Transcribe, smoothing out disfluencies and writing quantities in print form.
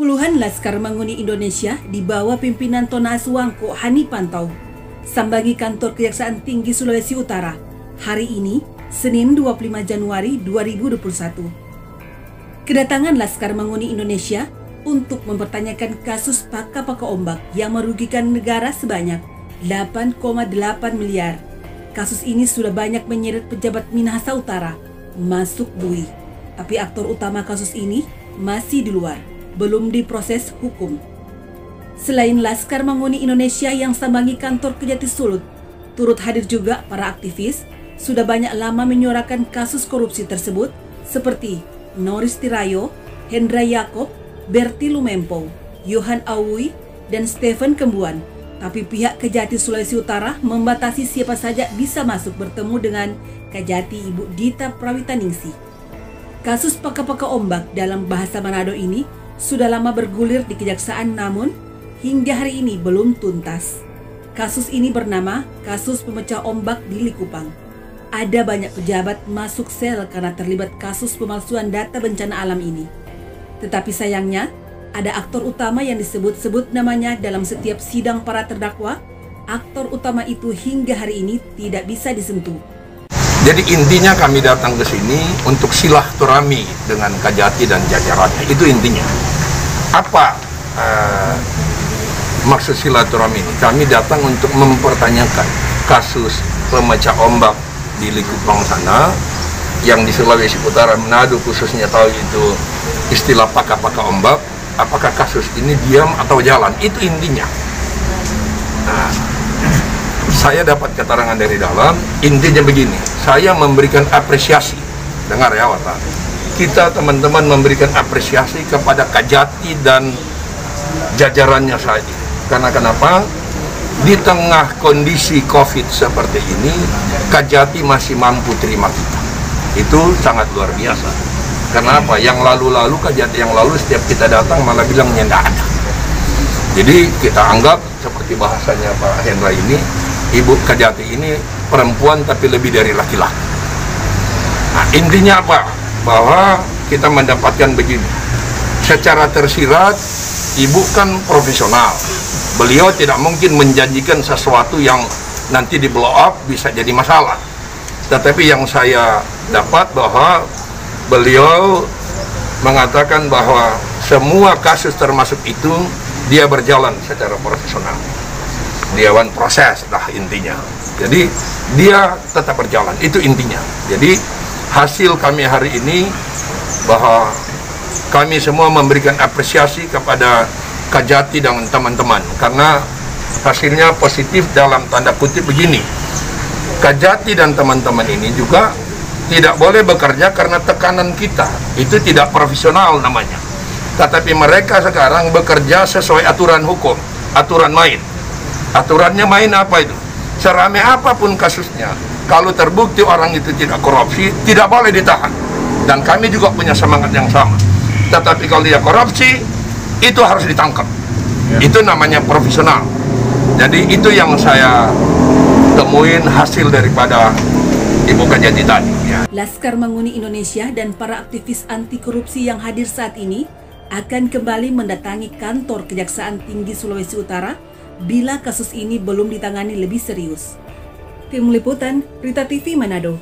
Puluhan Laskar Manguni Indonesia di bawah pimpinan Tonas Wangko Hani Pantau sambangi kantor Kejaksaan Tinggi Sulawesi Utara hari ini, Senin 25 Januari 2021. Kedatangan Laskar Manguni Indonesia untuk mempertanyakan kasus paka-paka ombak yang merugikan negara sebanyak 8,8 miliar. Kasus ini sudah banyak menyeret pejabat Minahasa Utara masuk bui, tapi aktor utama kasus ini masih di luar, belum diproses hukum. Selain Laskar Manguni Indonesia yang sambangi kantor Kejati Sulut, turut hadir juga para aktivis sudah banyak lama menyuarakan kasus korupsi tersebut seperti Noris Tirayo, Hendra Yakob, Berti Lumempo, Yohan Awi, dan Stephen Kembuan. Tapi pihak Kejati Sulawesi Utara membatasi siapa saja bisa masuk bertemu dengan Kejati Ibu Dita Prawitaningsih. Kasus paka-paka ombak dalam bahasa Manado ini sudah lama bergulir di kejaksaan, namun hingga hari ini belum tuntas. Kasus ini bernama kasus pemecah ombak di Likupang. Ada banyak pejabat masuk sel karena terlibat kasus pemalsuan data bencana alam ini. Tetapi sayangnya, ada aktor utama yang disebut-sebut namanya dalam setiap sidang para terdakwa. Aktor utama itu hingga hari ini tidak bisa disentuh. Jadi intinya kami datang ke sini untuk silaturahmi dengan Kejati dan jajarannya. Itu intinya. Apa maksud silaturahmi ini? Kami datang untuk mempertanyakan kasus pemecah ombak di Likupang sana, yang di Sulawesi Utara, Manado khususnya tahu itu istilah paka-paka ombak. Apakah kasus ini diam atau jalan? Itu intinya. Nah, saya dapat keterangan dari dalam, intinya begini, saya memberikan apresiasi, dengar ya Wata, kita teman-teman memberikan apresiasi kepada Kejati dan jajarannya saja. Karena kenapa? Di tengah kondisi COVID seperti ini, Kejati masih mampu terima kita. Itu sangat luar biasa. Kenapa? Yang lalu-lalu, Kejati yang lalu setiap kita datang malah bilangnya tidak ada. Jadi kita anggap seperti bahasanya Pak Hendra ini, Ibu Kejati ini perempuan tapi lebih dari laki-laki. Nah, intinya apa? Bahwa kita mendapatkan begini. Secara tersirat, Ibu kan profesional. Beliau tidak mungkin menjanjikan sesuatu yang nanti di blow up bisa jadi masalah. Tetapi yang saya dapat bahwa beliau mengatakan bahwa semua kasus termasuk itu dia berjalan secara profesional. Dewan proses lah intinya. Jadi dia tetap berjalan, itu intinya. Jadi hasil kami hari ini bahwa kami semua memberikan apresiasi kepada Kejati dan teman-teman karena hasilnya positif dalam tanda kutip begini. Kejati dan teman-teman ini juga tidak boleh bekerja karena tekanan kita. Itu tidak profesional namanya. Tetapi mereka sekarang bekerja sesuai aturan hukum, aturan main. Aturannya main apa itu? Seramai apapun kasusnya, kalau terbukti orang itu tidak korupsi, tidak boleh ditahan. Dan kami juga punya semangat yang sama. Tetapi kalau dia korupsi, itu harus ditangkap. Itu namanya profesional. Jadi itu yang saya temuin hasil daripada Ibu Kejati tadi. Laskar Manguni Indonesia dan para aktivis anti korupsi yang hadir saat ini akan kembali mendatangi kantor Kejaksaan Tinggi Sulawesi Utara bila kasus ini belum ditangani lebih serius. Tim Liputan, Rita TV Manado.